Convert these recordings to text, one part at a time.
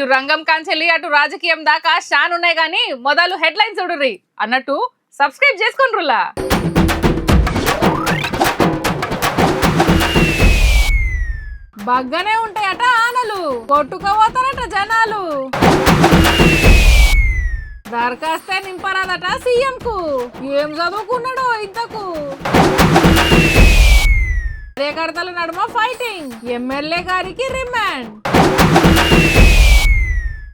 ఇటు రంగం కాంచెల్లి అటు రాజకీయం దాకా షాన్ ఉన్నాయి గానీ మొదలు హెడ్లైన్స్ చూడుర్రి అన్నట్టు సబ్స్క్రైబ్ చేసుకొండ్రులా. బగ్గనే ఉంటాయట ఆనలు, కొట్టుకోపోతారట జనాలు. దరఖాస్తే నింపరాదట సీఎం కు, ఏం చదువుకున్నాడో ఇంతకు. కార్యకర్తల నడుమ ఫైటింగ్, ఎమ్మెల్యే గారికి రిమాండ్.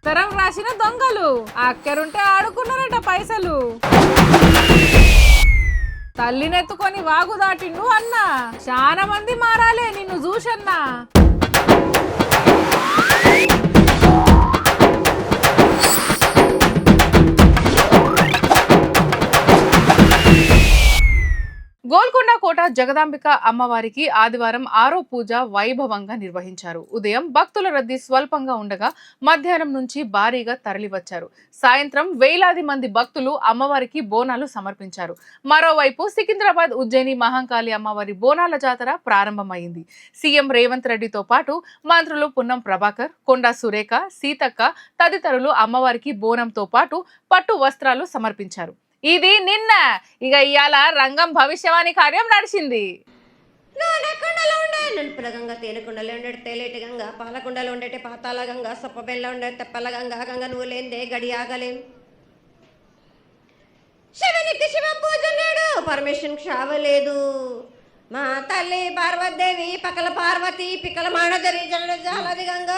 తరం రాసిన దొంగలు అక్కరుంటే ఆడుకున్నారట పైసలు. తల్లినెత్తుకొని వాగు దాటిండు అన్న, చాలా మంది మారాలే నిన్ను చూసన్నా. గోల్కొండ కోట జగదాంబిక అమ్మవారికి ఆదివారం 6వ పూజ వైభవంగా నిర్వహించారు. ఉదయం భక్తుల రద్దీ స్వల్పంగా ఉండగా మధ్యాహ్నం నుంచి భారీగా తరలివచ్చారు. సాయంత్రం వేలాది మంది భక్తులు అమ్మవారికి బోనాలు సమర్పించారు. మరోవైపు సికింద్రాబాద్ ఉజ్జయిని మహంకాళి అమ్మవారి బోనాల జాతర ప్రారంభమైంది. సీఎం రేవంత్ రెడ్డితో పాటు మంత్రులు పున్నం ప్రభాకర్, కొండా సురేఖ, సీతక్క తదితరులు అమ్మవారికి బోనంతో పాటు పట్టు వస్త్రాలు సమర్పించారు. ఇది నిన్న, ఇక ఇవాళ రంగం భవిష్యవాణి కార్యం నడిచింది. నలుపుల గంగ, తేనెకుండలో ఉండేటి తేలేటి గంగ, పాలకుండలో ఉండేటి పాతాల గంగ, సొప్పబెల్ల ఉండే తెప్పల గంగ, గంగ నువ్వు లేందే గడి ఆగలేం. శివునికి శివ పూజ నేడు, పరమేశ్వరునికి క్షావలేదు. మా తల్లి పార్వతీదేవి పకల పార్వతి పికల మానదరి జలది గంగ.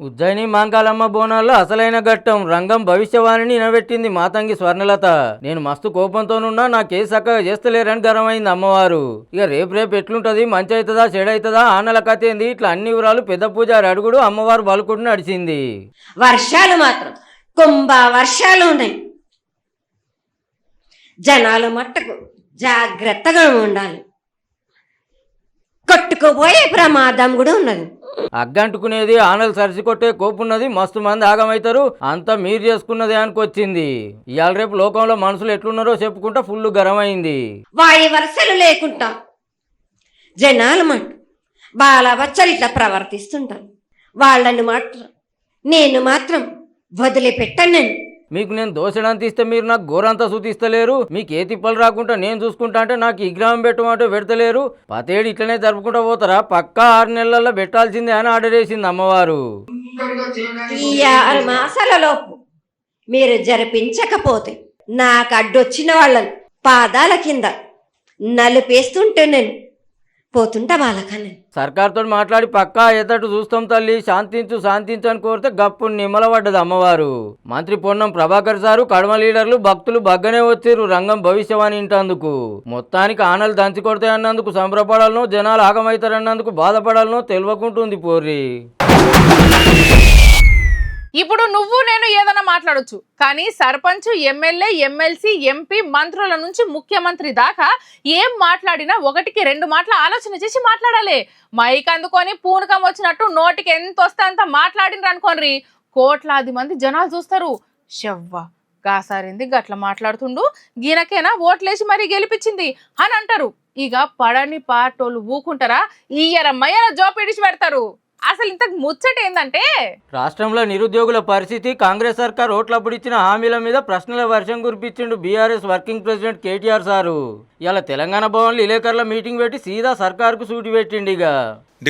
ఉజ్జయిని మాంకాలమ్మ బోనాల్లో అసలైన ఘట్టం రంగం భవిష్యవాణిని నిలబెట్టింది మాతంగి స్వర్ణలత. నేను మస్తు కోపంతోనున్నా నా కేసు చక్కగా చేస్తలేరని గర్వమైంది అమ్మవారు. ఇక రేపు ఎట్లుంటది, మంచి అవుతుందా చెడైతుందా ఆనల కథ ఏంది, ఇట్లా అన్ని వివరాలు పెద్ద పూజారి అడుగుడు అమ్మవారు బలుకుడు నడిచింది. వర్షాలు మాత్రం కుంభ వర్షాలు ఉన్నాయి. జనాలు మట్టుకు జాగ్రత్తగా ఉండాలి, కొట్టుకుపోయే ప్రమాదం కూడా ఉన్నది. అగ్గంటుకునేది ఆనలు సరిసి కొట్టే కోపున్నది, మస్తు మంది ఆగమవుతారు, అంతా మీరు చేసుకున్నదే అనుకొచ్చింది. ఇవాళ రేపు లోకంలో మనుషులు ఎట్లున్నారో చెప్పుకుంటా ఫుల్ గరమైంది. వాడి వరుసలు లేకుండా జనాలు మట్టు బాలబచ్చలు ఇట్లా ప్రవర్తిస్తుంటారు. వాళ్ళని నేను మాత్రం వదిలిపెట్టను. మీకు నేను దోషణంత ఇస్తే మీరు నాకు గోరంతా సూతిస్తలేరు, మీకు ఏ తిప్పలు రాకుండా నేను చూసుకుంటా అంటే నాకు ఈ గ్రామం పెట్టమంటే పెడతలేరు. పతేడు ఇట్లనే జరుపుకుంటా పోతారా, పక్కా 6 నెలల్లో పెట్టాల్సిందే అని ఆర్డర్ వేసింది అమ్మవారు. ఈ 6 మాసాలలోపు మీరు జరిపించకపోతే నాకు అడ్డొచ్చిన వాళ్ళని పాదాల కింద నలిపేస్తుంటే నేను పోతుంటా వాళ్ళకన్నా. సర్కార్తో మాట్లాడి పక్కా ఎదటు చూస్తాం తల్లి, శాంతించు అని కోరితే గప్పుడు నిమ్మలపడ్డది అమ్మవారు. మంత్రి పొన్నం ప్రభాకర్ సారు, కడమ లీడర్లు, భక్తులు బగ్గనే వచ్చిర్రు రంగం భవిష్యవాణి ఇంటందుకు. మొత్తానికి ఆనలు దంచి కొడతాయన్నందుకు సంబరపడాలనో, జనాలు ఆగమవుతారన్నందుకు బాధపడాలనో తెలియకుంటుంది పోర్రి. ఇప్పుడు నువ్వు నేను ఏదైనా మాట్లాడొచ్చు, కానీ సర్పంచ్, ఎమ్మెల్యే, ఎమ్మెల్సీ, ఎంపీ, మంత్రుల నుంచి ముఖ్యమంత్రి దాకా ఏం మాట్లాడినా 1-2 మాటలు ఆలోచన చేసి మాట్లాడాలి. మైక్ అందుకొని పూనకం వచ్చినట్టు నోటికి ఎంత వస్తే అంత మాట్లాడినరు అనుకోండి, కోట్లాది మంది జనాలు చూస్తారు. శవ్వ గాసారింది గట్ల మాట్లాడుతుండు, గీనకేనా ఓట్లేసి మరీ గెలిపించింది అని అంటారు. ఇక పడని పాటోళ్ళు ఊకుంటారా, ఈయరమ్మయ్య జోపు ఇడిచి పెడతారు. అసలు ఇంతకు ముచ్చట ఏందంటే, రాష్ట్రంలో నిరుద్యోగుల పరిస్థితి, కాంగ్రెస్ సర్కార్ ఓట్లప్పుడు ఇచ్చిన హామీల మీద ప్రశ్నల వర్షం కురిపించిండు BRS working president KTR sir. ఇలా తెలంగాణ భవన్లో విలేకరుల మీటింగ్ పెట్టి సీదా సర్కార్కు సూటి పెట్టిండు. ఇక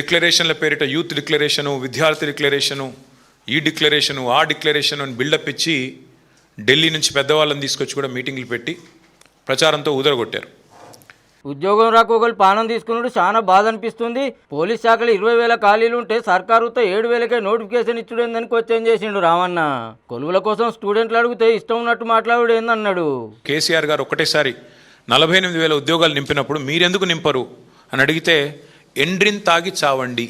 డిక్లరేషన్ల పేరిట యూత్ డిక్లరేషను, విద్యార్థి డిక్లరేషను, ఈ డిక్లరేషను, ఆ డిక్లరేషను అని బిల్డప్ ఇచ్చి ఢిల్లీ నుంచి పెద్దవాళ్ళని తీసుకొచ్చి కూడా మీటింగ్లు పెట్టి ప్రచారంతో ఊదరగొట్టారు. ఉద్యోగం రాకోగలు పానం తీసుకున్నాడు, చాలా బాధ అనిపిస్తుంది. పోలీస్ శాఖలో 20,000 ఖాళీలు ఉంటే సర్కారుతో 7,000కే నోటిఫికేషన్ ఇచ్చుడేందని క్వశ్చన్ చేసిండు రామన్న. కొలువుల కోసం స్టూడెంట్లు అడిగితే ఇష్టం ఉన్నట్టు మాట్లాడు ఏందన్నాడు. కేసీఆర్ గారు ఒకటేసారి 48,000 ఉద్యోగాలు నింపినప్పుడు మీరెందుకు నింపరు అని అడిగితే ఎండ్రిన్ తాగి చావండి,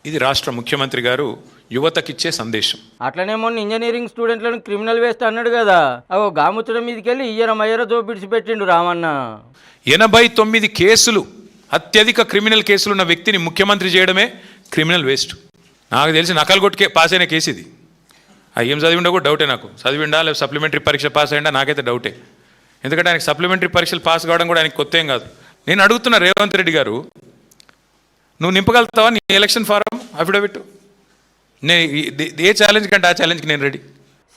ఇది రాష్ట్ర ముఖ్యమంత్రి గారు యువతకిచ్చే సందేశం. అట్లనే మొన్న ఇంజనీరింగ్ స్టూడెంట్లను క్రిమినల్ వేస్ట్ అన్నాడు కదా, అగో గాముచ్చడం మీదకెళ్ళి ఇయ్యర జోపిడిచి పెట్టిండు రామన్న. 89 కేసులు, అత్యధిక క్రిమినల్ కేసులున్న వ్యక్తిని ముఖ్యమంత్రి చేయడమే క్రిమినల్ వేస్ట్. నాకు తెలిసి నకలు కొట్టుకే పాస్ అయిన కేసు ఇది. ఏం చదివిండా కూడా డౌటే నాకు, చదివిండా లేదా సప్లిమెంటరీ పరీక్ష పాస్ అయ్యిందా నాకైతే డౌటే. ఎందుకంటే ఆయనకి సప్లిమెంటరీ పరీక్షలు పాస్ కావడం కూడా ఆయనకు కొత్త ఏం కాదు. నేను అడుగుతున్నా రేవంత్ రెడ్డి గారు, నువ్వు నింపగలుగుతావా నీ ఎలక్షన్ ఫారం అఫిడవిట్? నేను ఏ ఛాలెంజ్ కంటే ఆ ఛాలెంజ్కి నేను రెడీ.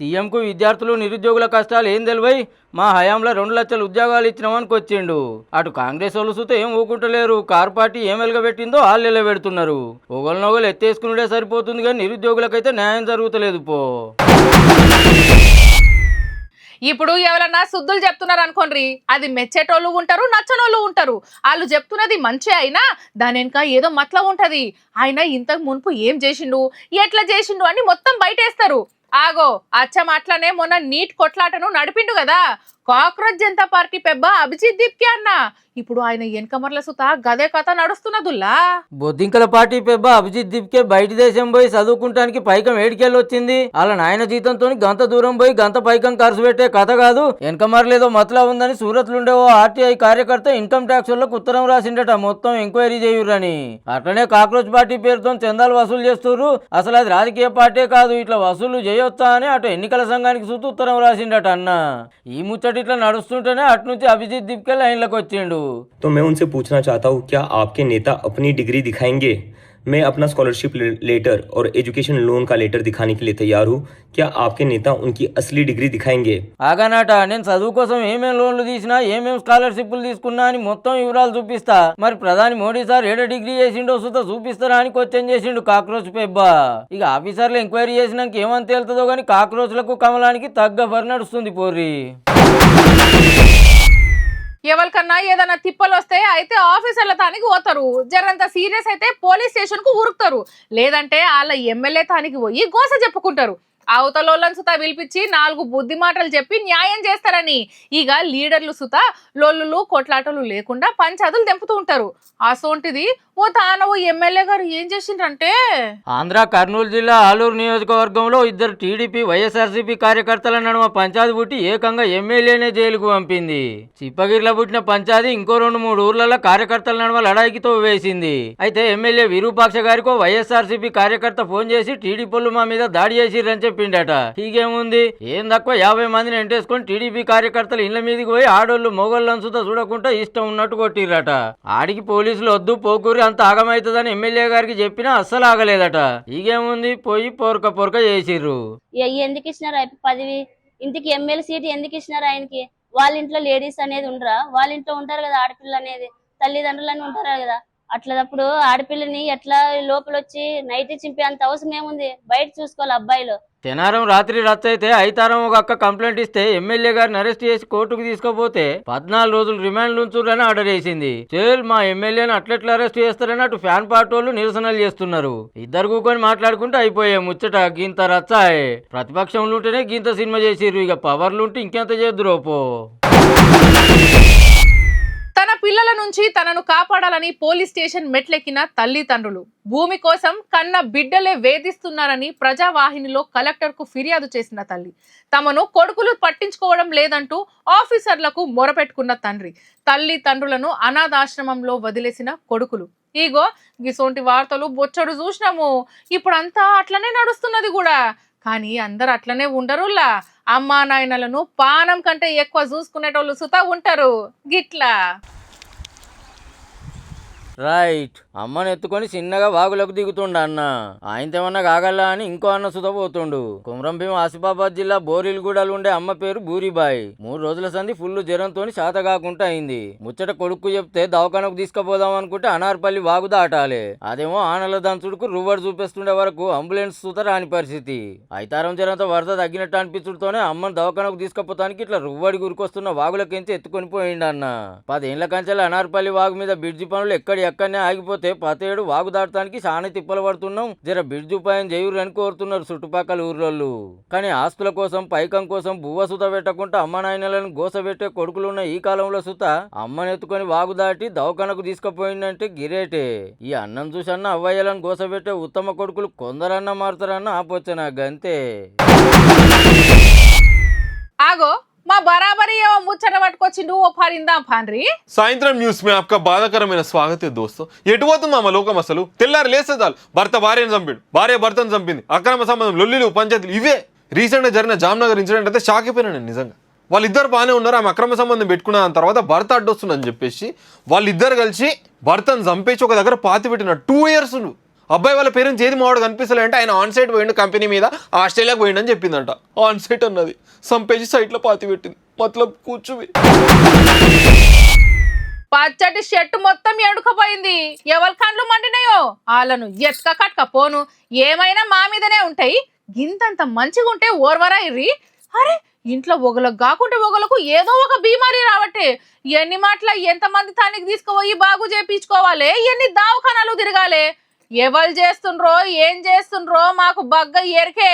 సీఎంకు విద్యార్థులు నిరుద్యోగుల కష్టాలు ఏం తెలివై మా హయాంలో 2 లక్షల ఉద్యోగాలు ఇచ్చినామనికి వచ్చిండు. అటు కాంగ్రెస్ వాళ్ళు సుత ఏం ఊకుంటలేరు. కారు పార్టీ ఏం వెలగబెట్టిందో వాళ్ళు పెడుతున్నారు. ఒకళ్ళనొగలు ఎత్తేసుకునే సరిపోతుంది కానీ నిరుద్యోగులకైతే న్యాయం జరుగుతలేదు పో. ఇప్పుడు ఎవరన్నా శుద్ధులు చెప్తున్నారు అనుకోండి, అది మెచ్చేటోళ్ళు ఉంటారు, నచ్చనోళ్ళు ఉంటారు. వాళ్ళు చెప్తున్నది మంచి అయినా దాని వెనుక ఏదో మతలం ఉంటది. ఆయన ఇంతకు మునుపు ఏం చేసిండు, ఎట్లా చేసిండు అని మొత్తం బయటేస్తారు. ఆగో అచ్చం అట్లనే మొన్న నీట్ కొట్లాటను నడిపిండు కదా కాక్రోచ్ జనతా పార్టీ పెబ్బ అభిజిత్ దీప్కే అన్న. ఇప్పుడు ఆయన ఎన్కమర్ల సుత గదే కథ నడుస్తున్నదుల్లా. బొద్దింకల పార్టీ పెబ్బ అభిజిత్ దీప్కే బయట దేశం పోయి చదువుకుంటానికి పైకం ఏడికెళ్ళి వచ్చింది. అలా నాయన జీతంతో గంత దూరం పోయి గంత పైకం ఖర్చు పెట్టే కథ కాదు. వెనకమర్లేదో మతలా ఉందని సూరత్లుండే ఓ ఆర్టీఐ కార్యకర్త ఇన్కమ్ ట్యాక్స్ వాళ్ళకు ఉత్తరం రాసిండట మొత్తం ఎంక్వైరీ చేయురని. అట్లనే కాక్రోచ్ పార్టీ పేరుతో చందాలు వసూలు చేస్తుర్రు. అసలు అది రాజకీయ పార్టీ కాదు, ఇట్లా వసూలు చేయొచ్చా అని అటు ఎన్నికల సంఘానికి చూస్తూ ఉత్తరం రాసిండట అన్న. ఈ ముచ్చట ఇట్లా నడుస్తుంటేనే అటు నుంచి అభిజిత్ దీప్కే లైన్లకు వచ్చిండు. तो मैं उनसे पूछना चाहता हूँ, क्या आपके नेता अपनी डिग्री दिखाएंगे? मैं अपना स्कॉलरशिप लेटर और एजुकेशन लोन का लेटर दिखाने के लिए तैयार हूँ. क्या आपके नेता उनकी असली डिग्री दिखाएंगे? ఆగానట నేను చదువు కోసం ఏమేం లోన్లు తీసినా ఏమేం స్కాలర్షిప్లు తీసుకున్నా అని మొత్తం వివరాలు చూపిస్తా. మరి ప్రధాని మోడీ సార్ 7 డిగ్రీ చేసిండో సుత చూపిస్తారా అని క్వశ్చన్ చేసిండు కాక్రోచ్ పెబ్బా. ఇక ఆఫీసర్లు ఎంక్వైరీ చేసినాక ఏమని తేలుతుందో కానీ కాక్రోచ్లకు కమలానికి తగ్గ ఫర్ నడుస్తుంది పోర్రి. ఎవరికన్నా ఏదైనా తిప్పలు వస్తే అయితే ఆఫీసర్ల తానికి పోతారు. జరంత సీరియస్ అయితే పోలీస్ స్టేషన్ కు ఉరుకుతారు. లేదంటే వాళ్ళ ఎమ్మెల్యే తానికి పోయి గోస చెప్పుకుంటారు. అవతలోళ్ళని సుత పిలిపించి 4 బుద్ధి మాటలు చెప్పి న్యాయం చేస్తారని. ఇక లీడర్లు సుత లొల్లులు కొట్లాటలు లేకుండా పంచాదులు తెంపుతూ ఉంటారు. అసోంటిది ఓ తానవు ఎమ్మెల్యే గారు ఏం చేసిండ్రంటే ఆంధ్ర కర్నూలు జిల్లా ఆలూరు నియోజకవర్గంలో 2 టీడీపీ వైఎస్ఆర్సీపీ పంచాయతీ నడుమ పంచాయతీ పుట్టి ఏకంగా ఎమ్మెల్యేనే జైలుకు పంపింది. చిప్పగిరిలో పుట్టిన పంచాయతీ ఇంకో 2-3 ఊర్లలో కార్యకర్తల నడుమ లడాయికితో వేసింది. అయితే ఎమ్మెల్యే విరూపాక్ష గారికో వైఎస్ఆర్సీపీ కార్యకర్త ఫోన్ చేసి టీడీపీలు మా మీద దాడి చేసిర్రని చెప్పిండట. హీగేముంది ఏం తక్కువ 50 మందిని ఎంటేసుకొని టీడీపీ కార్యకర్తలు ఇళ్ల మీదకి పోయి ఆడోళ్ళు మొగోళ్ళను సుత చూడకుండా ఇష్టం ఉన్నట్టు కొట్టిర్రట. ఆడికి పోలీసులు వద్దు పోకూరి అంత ఆగమైతుందని ఎమ్మెల్యే గారికి చెప్పినా అస్సలు ఆగలేదట. ఈగేముంది పోయి పొరక చేసిర్రు. ఎందుకు ఇచ్చినారు పదవి? ఇంటికి ఎమ్మెల్యే సీట్ ఎందుకు ఇచ్చినారు ఆయనకి? వాళ్ళ ఇంట్లో లేడీస్ అనేది ఉండరా? వాళ్ళ ఇంట్లో ఉంటారు కదా ఆడపిల్ల అనేది, తల్లిదండ్రులని ఉంటారు కదా. అట్లప్పుడు ఆడపిల్లని ఎట్లా లోపల వచ్చి నైట్ చింపే అంత అవసరం ఏముంది? బయట చూసుకోవాలి అబ్బాయిలు. శనివారం రాత్రి రచ్చయితే ఐతారం ఒక అక్క కంప్లైంట్ ఇస్తే ఎమ్మెల్యే గారిని అరెస్ట్ చేసి కోర్టుకు తీసుకుపోతే 14 రోజులు రిమాండ్ ఉంచురని ఆర్డర్ వేసింది. చేల్ మా ఎమ్మెల్యేని అట్లెట్లా అరెస్ట్ చేస్తారని అటు ఫ్యాన్ పార్టీ వాళ్ళు నిరసనలు చేస్తున్నారు. ఇద్దరు కూకొని మాట్లాడుకుంటూ అయిపోయే ముచ్చట గింత రచ్చాయే. ప్రతిపక్షంలో ఉంటేనే గింత సినిమా చేసిర్రు, ఇక పవర్లు ఉంటే ఇంకెంత చేద్దురోపో. తన పిల్లల నుంచి తనను కాపాడాలని పోలీస్ స్టేషన్ మెట్లెక్కిన తల్లిదండ్రులు భూమి కోసం కన్న బిడ్డలే వేధిస్తున్నారని ప్రజావాహినిలో కలెక్టర్ కు ఫిర్యాదు చేసిన తల్లి, తమను కొడుకులు పట్టించుకోవడం లేదంటూ ఆఫీసర్లకు మొరపెట్టుకున్న తండ్రి, తల్లిదండ్రులను అనాథాశ్రమంలో వదిలేసిన కొడుకులు. ఈగో గిసోంటి వార్తలు బొచ్చడు చూసినాము. ఇప్పుడంతా అట్లనే నడుస్తున్నది కూడా. కానీ అందరు అట్లనే ఉండరులా. అమ్మా నాయనలను పానం కంటే ఎక్కువ చూసుకునేటోళ్ళు సుతా ఉంటారు గిట్లా. రైట్, అమ్మని ఎత్తుకొని చిన్నగా వాగులకు దిగుతుండ అన్న. ఆయనతేమన్నా కాగల్లా అని ఇంకో అన్న సుతపోతుండు. కుమ్రం భీం ఆసిఫాబాద్ జిల్లా బోరిల్గూడలు ఉండే అమ్మ పేరు బూరిబాయి. 3 రోజుల సంది ఫుల్లు జ్వరంతో శాత కాకుండా అయింది. ముచ్చట కొడుకు చెప్తే దవాఖానకు తీసుకుపోదాం అనుకుంటే అనార్పల్లి వాగు దాటాలి. అదేమో ఆనల దంచుడుకు రువ్వడు చూపిస్తుండే వరకు అంబులెన్స్ సుత రాని పరిస్థితి. ఐతారం జ్వరంతో వరద తగ్గినట్టు అనిపించుడుతోనే అమ్మని దవాఖానకు తీసుకుపోతానికి ఇట్లా రువ్వడి గురికొస్తున్న వాగులకించి ఎత్తుకొని పోయిండు అన్న. 10 ఏళ్ల కంచెల అనార్పల్లి వాగు మీద బ్రిడ్జి పనులు ఎక్కడనే ఆగిపోతే 10 ఏడు వాగు దాటడానికి చాలా తిప్పలు పడుతున్నాం. జర బ్రిడ్జ్ ఉపాయం చేయురు అని కోరుతున్నారు చుట్టుపక్కల ఊర్లోళ్ళు. కానీ ఆస్తుల కోసం పైకం కోసం బువ్వ సుత పెట్టకుండా అమ్మ నాయనలను గోస పెట్టే కొడుకులున్న ఈ కాలంలో సుత అమ్మనెత్తుకొని వాగు దాటి దవాఖానకు తీసుకుపోయిందంటే గిరేటే. ఈ అన్నం చూసన్న అవ్వయ్యలను గోస పెట్టే ఉత్తమ కొడుకులు కొందరన్నా మారుతారన్న ఆపొచ్చనా గంతే. ఆగో మా బరాబరి ఏమో ముచ్చట పట్టుకొచ్చిండు ఓ పరిందాం పాండ్రి. సాయంత్రం న్యూస్ మే ఆప్కా బాధాకరమైన స్వాగతే దోస్తో. ఎటు పోతుందా మా లోకం అసలు? తెల్లారి లేస్తే చాలు భర్త భార్యను చంపాడు, భార్య భర్తను చంపింది, అక్రమ సంబంధం, లొల్లిలు, పంచాయతీలు ఇవే. రీసెంట్గా జరిగిన జామ్నగర్ ఇన్సిడెంట్ అయితే షాక్ అయిపోయినా నేను నిజంగా. వాళ్ళిద్దరు బాగానే ఉన్నారు, ఆమె అక్రమ సంబంధం పెట్టుకున్న తర్వాత భర్త అడ్డొస్తుందని చెప్పేసి వాళ్ళిద్దరు కలిసి భర్తను చంపేసి ఒక దగ్గర పాతి పెట్టిన 2 years. అబ్బాయి వాళ్ళ పేరెంట్స్ ఏది మావాడు కనిపిస్తలే అంటే ఆయన ఆన్ సైట్ పోయిండు కంపెనీ మీద ఆస్ట్రేలియాకి పోయిండని చెప్పిందంట. ఆన్ సైట్ అన్నది సంపేసి సైట్లో పాతి పెట్టింది. మతలబ్ కూర్చువి పచ్చటి షర్టు మొత్తం ఎడుకపోయింది. ఎవరి కండ్లు మండినాయో వాళ్ళను ఎత్క కట్క పోను, ఏమైనా మా మీదనే ఉంటాయి. గింతంత మంచిగా ఉంటే ఓర్వరా ఇర్రి. అరే ఇంట్లో ఒకలకు కాకుంటే ఒకలకు ఏదో ఒక బీమారీ రావట్టే. ఎన్ని మాటల ఎంతమంది తానికి తీసుకుపోయి బాగు చేయించుకోవాలి, ఎన్ని దావఖానాలు తిరగాలి. ఎవరు చేస్తుండ్రో ఏం చేస్తుండ్రో మాకు బగ్గ ఎరికే.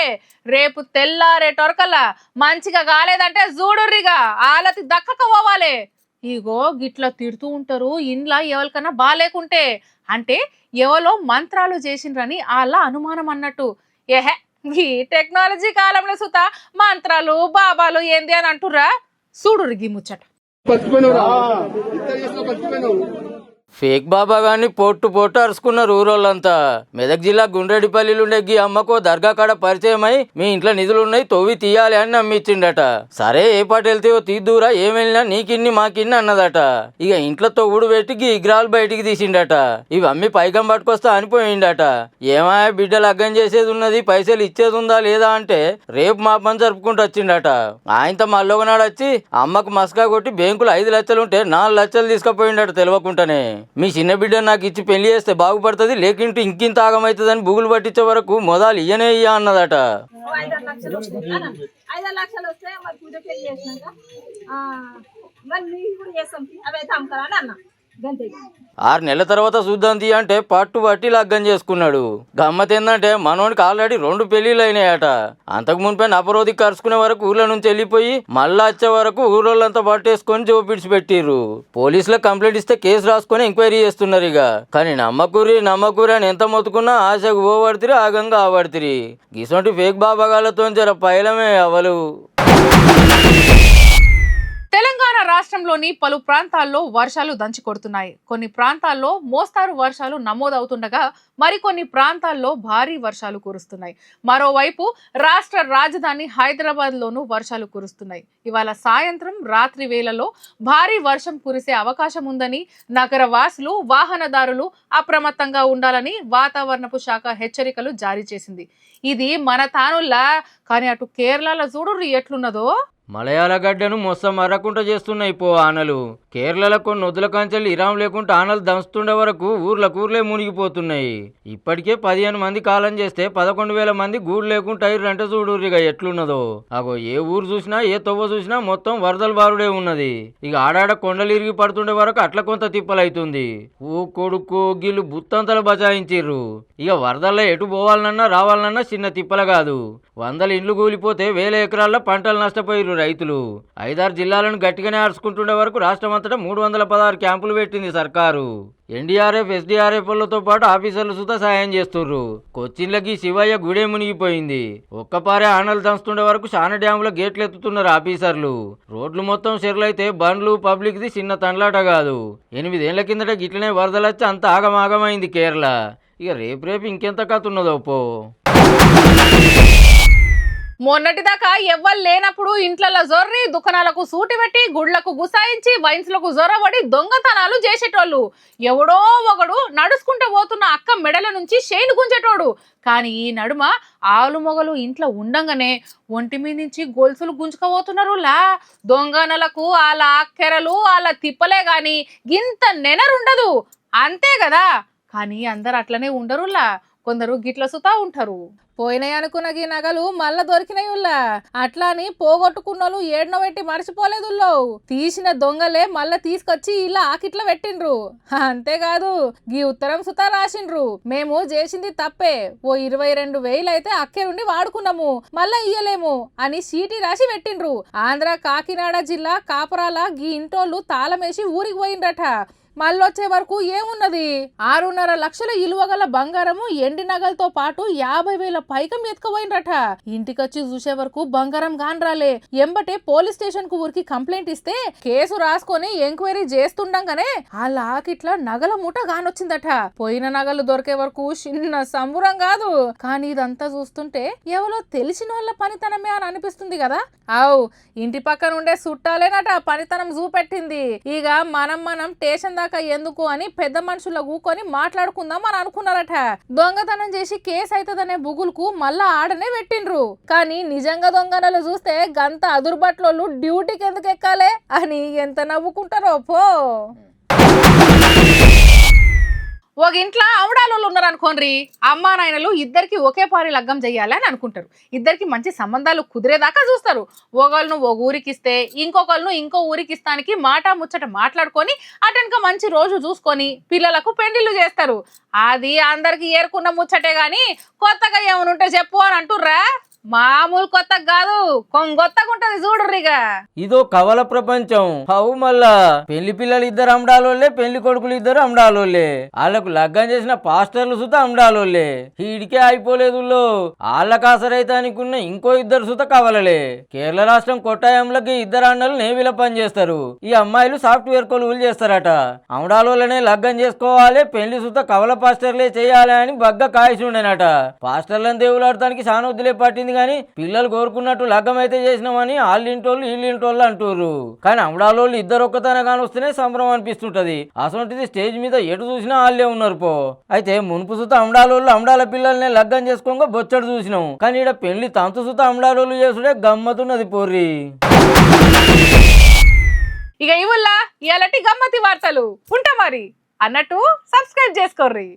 రేపు తెల్లారే టొరకల్లా మంచిగా కాలేదంటే చూడుర్రిగా ఆలతి దక్కకపోవాలి. ఇగో గిట్లా తిడుతూ ఉంటారు ఇంట్లో ఎవరికన్నా బాగాలేకుంటే. అంటే ఎవరో మంత్రాలు చేసిండ్రని వాళ్ళ అనుమానం అన్నట్టు. ఏహే ఈ టెక్నాలజీ కాలంలో సుత మంత్రాలు బాబాలు ఏంది అని అంటుర్రా. చూడుర్రి గీ ముచ్చట. ఫేక్ బాబా గాని పొట్టు అరుచుకున్నారు ఊరోళ్ళంతా. మెదక్ జిల్లా గుండ్రెడ్డిపల్లిలుండే గీ అమ్మకు దర్గా కాడ పరిచయమై మీ ఇంట్లో నిధులున్నాయి తొవ్వి తీయాలి అని నమ్మిచ్చిండట. సరే ఏ పాటు వెళ్తాయో తీద్దూరా, ఏమెళ్ళినా నీకిన్ని మాకిన్ని అన్నదట. ఇక ఇంట్లో తొగుడు పెట్టి గీ విగ్రహాలు బయటికి తీసిండట. ఇవి అమ్మి పైకం పట్టుకొస్తా అనిపోయిండట. ఏమా బిడ్డ లగ్గం చేసేది ఉన్నది, పైసలు ఇచ్చేది ఉందా లేదా అంటే రేపు మా పని జరుపుకుంటూ వచ్చిండట. ఆయనతో మళ్ళొకనాడు వచ్చి అమ్మకు మస్కా కొట్టి బ్యాంకులు 5 లక్షలుంటే 4 లక్షలు తీసుకుపోయిండట తెలియకుండానే. మీ చిన్న బిడ్డ నాకు ఇచ్చి పెళ్లి చేస్తే బాగుపడుతుంది, లేకుంటే ఇంకింత ఆగమవుతుందని బుగులు పట్టించే వరకు మొదలు ఇయ్యనే ఇయ్య అన్నదట. 5 లక్షలు వస్తే మరి పూజ పెళ్లి చేసినాక మరి నీకు కూడా చేస్తాం అవైతే అమ్మకరాని అన్నా గంతే. 6 నెలల తర్వాత చూద్దాం తీ అంటే పట్టు పట్టి లగ్గం చేసుకున్నాడు. గమ్మత్ ఏందంటే మనోనికి ఆల్రెడీ 2 పెళ్లిళ్ళు అయినాయట. అంతకు మునిపే నపరోధి కరుచుకునే వరకు ఊర్ల నుంచి వెళ్ళిపోయి మళ్ళా వచ్చే వరకు ఊరోళ్ళంతా పట్టేసుకొని జోపిడిచి పెట్టిర్రు. పోలీసులకు కంప్లైంట్ ఇస్తే కేసు రాసుకొని ఎంక్వైరీ చేస్తున్నారు. ఇక కానీ నమ్మకూరి అని ఎంత మొత్తుకున్నా ఆశకు పోబడితిరి, ఆగంగా ఆబడితిరి. గిసొంటి ఫేక్ బాబాగాళ్ళతో జర పైలమే అవలు. తెలంగాణ రాష్ట్రంలోని పలు ప్రాంతాల్లో వర్షాలు దంచి కొడుతున్నాయి. కొన్ని ప్రాంతాల్లో మోస్తారు వర్షాలు నమోదవుతుండగా మరికొన్ని ప్రాంతాల్లో భారీ వర్షాలు కురుస్తున్నాయి. మరోవైపు రాష్ట్ర రాజధాని హైదరాబాద్లోనూ వర్షాలు కురుస్తున్నాయి. ఇవాళ సాయంత్రం రాత్రి వేళలో భారీ వర్షం కురిసే అవకాశం ఉందని నగరవాసులు, వాహనదారులు అప్రమత్తంగా ఉండాలని వాతావరణపు శాఖ హెచ్చరికలు జారీ చేసింది. ఇది మన తానుల్లా, కానీ అటు కేరళలో చూడుర్రి ఎట్లున్నదో. మలయాళ గడ్డను మొత్తం మరకుండా చేస్తున్నాయి ఆనలు. కేరళలో కొన్ని నొద్దుల కంచెలు ఇరాం లేకుండా ఆనలు దంచుతుండే వరకు ఊర్లే మునిగిపోతున్నాయి. ఇప్పటికే 15 మంది కాలం చేస్తే 11,000 మంది గూడు లేకుండా అంటే చూడుర్రిగా ఎట్లున్నదో. అగో ఏ ఊరు చూసినా ఏ తొవ్వ చూసినా మొత్తం వరదల బారుడే ఉన్నది. ఇక ఆడాడ కొండలు ఇరిగి పడుతుండే వరకు అట్లా కొంత తిప్పలైతుంది. ఓ కొడుకు గిల్లు బుత్తంతలు బచాయించిర్రు. ఇక వరదల్లో ఎటు పోవాలన్నా రావాలన్నా చిన్న తిప్పల కాదు. 100 ఇండ్లు కూలిపోతే 1000 ఎకరాల్లో పంటలు నష్టపోయిర్రు రైతులు. 5-6 జిల్లాలను గట్టిగానే అరుచుకుంటుండే వరకు రాష్ట్రమంతటా 316 క్యాంపులు పెట్టింది సర్కారు. ఎన్డీఆర్ఎఫ్, ఎస్డీఆర్ఎఫ్లతో పాటు ఆఫీసర్లు సుతా సాయం చేస్తుర్రు. కొచ్చిన్లకి శివయ్య గుడే మునిగిపోయింది. ఒక్కపారే ఆనలు దంచుతుండే వరకు చాలా డ్యాముల గేట్లు ఎత్తుతున్నారు ఆఫీసర్లు. రోడ్లు మొత్తం చెరులైతే బండ్లు పబ్లిక్ది చిన్న తండ్లాట కాదు. 8 ఏళ్ల కిందట గిట్లనే వరదలొచ్చి అంత ఆగమాగమైంది కేరళ. ఇక రేపు ఇంకెంత కథ ఉన్నదో పో. మొన్నటిదాకా ఎవ్వరు లేనప్పుడు ఇంట్లలో జొర్రి, దుకాణాలకు సూటి పెట్టి, గుళ్లకు గుసాయించి, వైన్స్లకు జొరబడి దొంగతనాలు చేసేటోళ్ళు. ఎవడో ఒకడు నడుచుకుంటూ పోతున్న అక్క మెడల నుంచి షైన్ గుంజేటోడు. కానీ ఈ నడుమ ఆలు మొగలు ఇంట్లో ఉండంగానే ఒంటి మీద నుంచి గొలుసులు గుంజుకపోతున్నారులా. దొంగనలకు వాళ్ళ అక్కెరలు వాళ్ళ తిప్పలే గాని గింత నెనరుండదు. అంతే కదా. కానీ అందరు అట్లనే ఉండరులా, కొందరు గిట్ల సుతా ఉంటారు. పోయినాయి అనుకున్న గీ నగలు మళ్ళా దొరికినాయి ఉల్లా. అట్లా అని పోగొట్టుకున్నోళ్ళు ఏడ్నో పెట్టి మర్చిపోలేదు. తీసిన దొంగలే మళ్ళా తీసుకొచ్చి ఇలా ఆకిట్ల పెట్టిండ్రు. అంతేకాదు గీ ఉత్తరం సుతా రాసిండ్రు. మేము చేసింది తప్పే, ఓ 22,000 అయితే అక్కే నుండి వాడుకున్నాము, మళ్ళా ఇయ్యలేము అని సీటీ రాసి పెట్టిండ్రు. ఆంధ్ర కాకినాడ జిల్లా కాపరాల గీ ఇంటోళ్ళు తాళమేసి ఊరికి పోయిండ్రట. మళ్ళొచ్చే వరకు ఏమున్నది, 6.5 లక్షల ఇలువగల బంగారము, ఎండి నగలతో పాటు 50,000 పైకం ఎత్తుకుపోయినరట. ఇంటికొచ్చి చూసే వరకు బంగారం గానరాలే. ఎంబటే పోలీస్ స్టేషన్ కు ఊరికి కంప్లైంట్ ఇస్తే కేసు రాసుకొని ఎంక్వైరీ చేస్తుండగానే ఆ లాకిట్ల నగల మూట గానొచ్చిందట. పోయిన నగలు దొరికే వరకు చిన్న సంబురం కాదు. కానీ ఇదంతా చూస్తుంటే ఎవరో తెలిసిన వాళ్ళ పనితనమే అని అనిపిస్తుంది కదా. ఇంటి పక్కన ఉండే చుట్టాలేనట పనితనం చూపెట్టింది. ఇక మనం స్టేషన్ దాకా ఎందుకు అని పెద్ద మనుషుల కూకొని మాట్లాడుకుందాం అని అనుకున్నారట. దొంగతనం చేసి కేసు అవుతుందనే బుగులుకు మళ్ళా ఆడనే పెట్టిండ్రు. కానీ నిజంగా దొంగనలు చూస్తే గంత అదురుబట్లోళ్ళు డ్యూటీకి ఎందుకు ఎక్కాలే అని ఎంత నవ్వుకుంటారో పో. ఒక ఇంట్లో ఆవిడాలు ఉన్నారు అనుకోండి, అమ్మా నాయనలు ఇద్దరికి ఒకే పారి లగ్గం చెయ్యాలి అని అనుకుంటారు. ఇద్దరికి మంచి సంబంధాలు కుదిరేదాకా చూస్తారు. ఒకళ్ళను ఒక ఊరికి ఇస్తే ఇంకొకళ్ళను ఇంకో ఊరికి ఇస్తానికి మాట ముచ్చట మాట్లాడుకొని అటెనక మంచి రోజు చూసుకొని పిల్లలకు పెళ్లిళ్ళు చేస్తారు. అది అందరికి ఏరుకున్న ముచ్చటే గాని కొత్తగా ఏమనుంటే చెప్పు అని అంటుర్రా. మామూలు కొత్త కాదు, కొంగొత్తగా ఉంటది చూడుర్రిగా. ఇదో కవల ప్రపంచం. అవు మళ్ళా పెళ్లి పిల్లలు ఇద్దరు అమ్డాలోళ్ళే, పెళ్లి కొడుకులు ఇద్దరు అమ్డాలోళ్ళే, వాళ్ళకు లగ్గం చేసిన పాస్టర్లు సుత అమ్డాలోళ్ళే. ఈడికే అయిపోలేదు. వాళ్ళకి ఆసరైతానికున్న ఇంకో ఇద్దరు సుత కవలలే. కేరళ రాష్ట్రం కొట్టాయంలకి ఇద్దరు అన్నలు నేవీలో పనిచేస్తారు. ఈ అమ్మాయిలు సాఫ్ట్వేర్ కొలువులు చేస్తారట. అమ్డాలోళ్ళనే లగ్గం చేసుకోవాలి, పెళ్లి సుత కవల పాస్టర్లే చేయాలి అని బగ్గ కాయసి ఉండేనట. పాస్టర్లను దేవులాడటానికి సానొద్దులే పట్టింది కానీ పిల్లలు కోరుకున్నట్టు లగ్గం అయితే చేసినామని వాళ్ళింటోళ్ళు వీళ్ళింటోళ్ళు అంటారు. కానీ అమడాలోళ్ళు ఇద్దరు ఒక్కతన కానీ వస్తేనే సంబరం అనిపిస్తుంటది. అసొంటిది స్టేజ్ మీద ఎటు చూసినా వాళ్ళే ఉన్నారు పో. అయితే మునుపు సుత అమడాలోళ్ళు అమడాల పిల్లల్ని లగ్గం చేసుకోగా బొచ్చడు చూసినాం. కానీ ఇక్కడ పెళ్లి తంతు సుత అమడాలోళ్ళు చేసుడే గమ్మతున్నది పోర్రి. ఇక ఇవుల్లా ఇలాంటి గమ్మతి వార్తలు ఉంటా మరి అన్నట్టు సబ్స్క్రైబ్ చేసుకోర్రి.